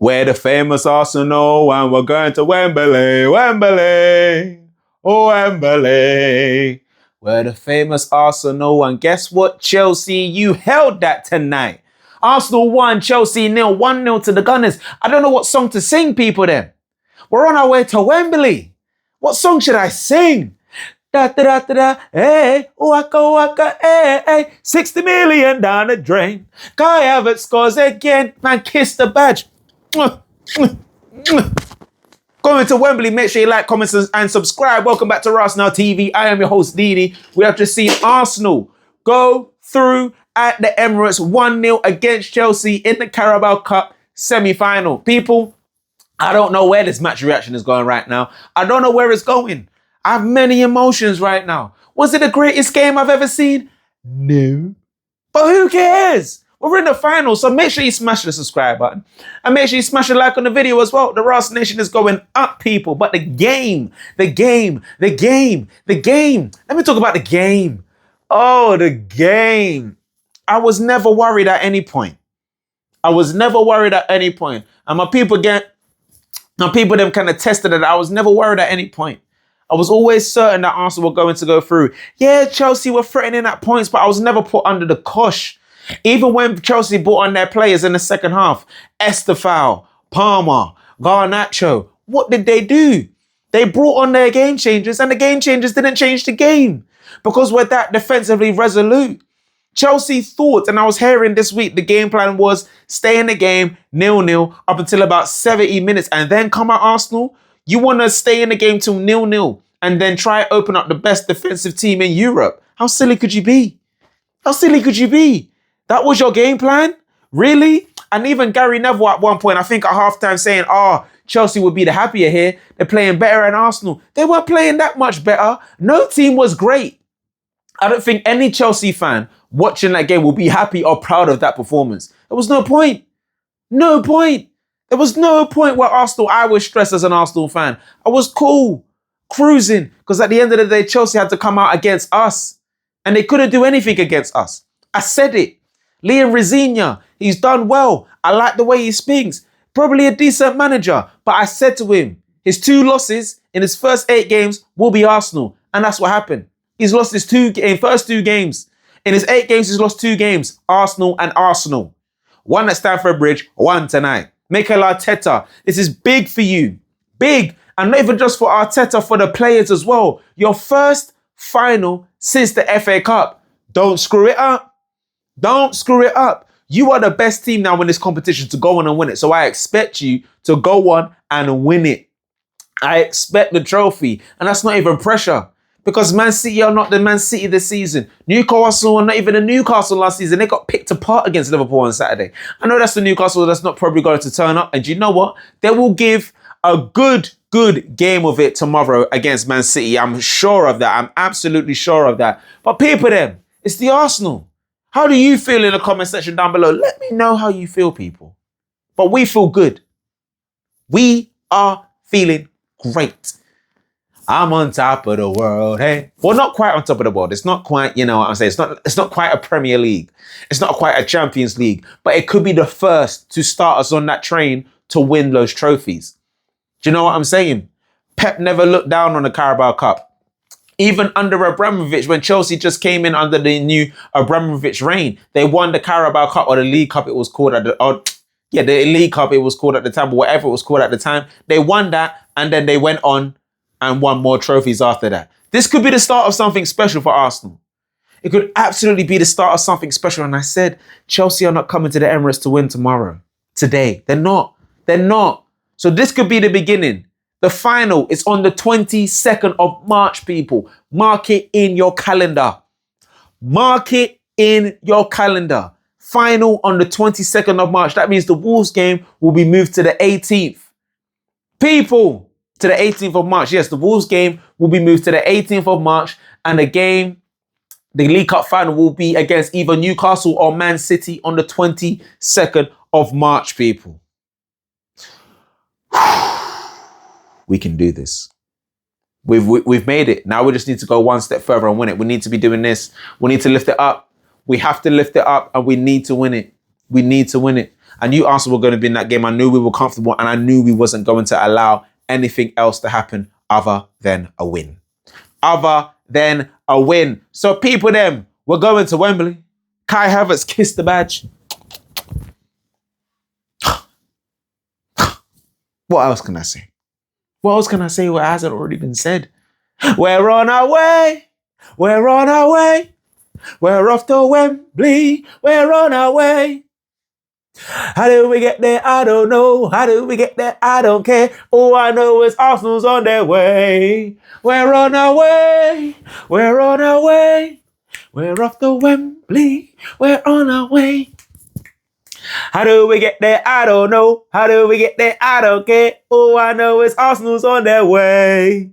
We're the famous Arsenal and we're going to Wembley, Wembley, oh Wembley. We're the famous Arsenal and guess what, Chelsea? You held that tonight. Arsenal 1, Chelsea 0, 1-0 to the Gunners. I don't know what song to sing, people then. We're on our way to Wembley. What song should I sing? Da da da da da, hey, waka waka, hey, hey, 60 million down the drain. Kai Havertz scores again. Man, kiss the badge. Going to Wembley, make sure you like, comment, and subscribe. Welcome back to Rasenal TV. I am your host, Didi. We have just seen Arsenal go through at the Emirates 1-0 against Chelsea in the Carabao Cup semi-final. People, I don't know where this match reaction is going right now. I don't know where it's going. I have many emotions right now. Was it the greatest game I've ever seen? No. But who cares? We're in the final, so make sure you smash the subscribe button. And make sure you smash a like on the video as well. The Ras Nation is going up, people. But the game. Let me talk about the game. Oh, the game. I was never worried at any point. And my people them kind of tested it. I was never worried at any point. I was always certain that Arsenal were going to go through. Yeah, Chelsea were threatening at points, but I was never put under the cosh. Even when Chelsea brought on their players in the second half, Estefao, Palmer, Garnacho, what did they do? They brought on their game changers and the game changers didn't change the game because we're that defensively resolute. Chelsea thought, and I was hearing this week, the game plan was stay in the game 0-0 up until about 70 minutes and then come at Arsenal. You want to stay in the game till 0-0 and then try open up the best defensive team in Europe. How silly could you be? That was your game plan? Really? And even Gary Neville at one point, I think at halftime saying, Chelsea would be the happier here. They're playing better than Arsenal. They weren't playing that much better. No team was great. I don't think any Chelsea fan watching that game will be happy or proud of that performance. There was no point. There was no point where Arsenal, I was stressed as an Arsenal fan. I was cool, cruising, because at the end of the day, Chelsea had to come out against us. And they couldn't do anything against us. I said it. Liam Rosenior, he's done well. I like the way he speaks. Probably a decent manager. But I said to him, his 2 losses in his first 8 games will be Arsenal. And that's what happened. He's lost his first 2 games. In his 8 games, he's lost 2 games. Arsenal and Arsenal. 1 at Stamford Bridge, 1 tonight. Mikel Arteta, this is big for you. Big. And not even just for Arteta, for the players as well. Your first final since the FA Cup. Don't screw it up. You are the best team now in this competition to go on and win it. So I expect you to go on and win it. I expect the trophy. And that's not even pressure. Because Man City are not the Man City this season. Newcastle are not even the Newcastle last season. They got picked apart against Liverpool on Saturday. I know that's the Newcastle that's not probably going to turn up. And you know what? They will give a good game of it tomorrow against Man City. I'm sure of that. I'm absolutely sure of that. But people then, it's the Arsenal. How do you feel in the comment section down below? Let me know how you feel, people. But we feel good. We are feeling great. I'm on top of the world, hey. Well, not quite on top of the world. It's not quite, you know what I'm saying? It's not quite a Premier League. It's not quite a Champions League. But it could be the first to start us on that train to win those trophies. Do you know what I'm saying? Pep never looked down on the Carabao Cup. Even under Abramovich, when Chelsea just came in under the new Abramovich reign, they won the Carabao Cup or the League Cup it was called at the League Cup it was called at the time, but whatever it was called at the time. They won that and then they went on and won more trophies after that. This could be the start of something special for Arsenal. It could absolutely be the start of something special. And I said, Chelsea are not coming to the Emirates to win tomorrow. Today. They're not. So this could be the beginning. The final is on the 22nd of March, people. Mark it in your calendar. Final on the 22nd of March. That means the Wolves game will be moved to the 18th. People. To the 18th of March. Yes, the Wolves game will be moved to the 18th of March. And the League Cup final will be against either Newcastle or Man City on the 22nd of March, people. We can do this. We've made it. Now we just need to go one step further and win it. We need to be doing this. We need to lift it up. We have to lift it up and we need to win it. I knew Arsenal were going to be in that game. I knew we were comfortable, and I knew we wasn't going to allow anything else to happen other than a win. Other than a win. So people them, we're going to Wembley. Kai Havertz kissed the badge. What else can I say? What else can I say what hasn't already been said? We're on our way. We're on our way. We're off to Wembley. We're on our way. How did we get there? I don't know. How did we get there? I don't care. All I know is Arsenal's on their way. We're on our way. We're on our way. We're off to Wembley. We're on our way. How do we get there? I don't know. How do we get there? I don't care. All I know is Arsenal's on their way.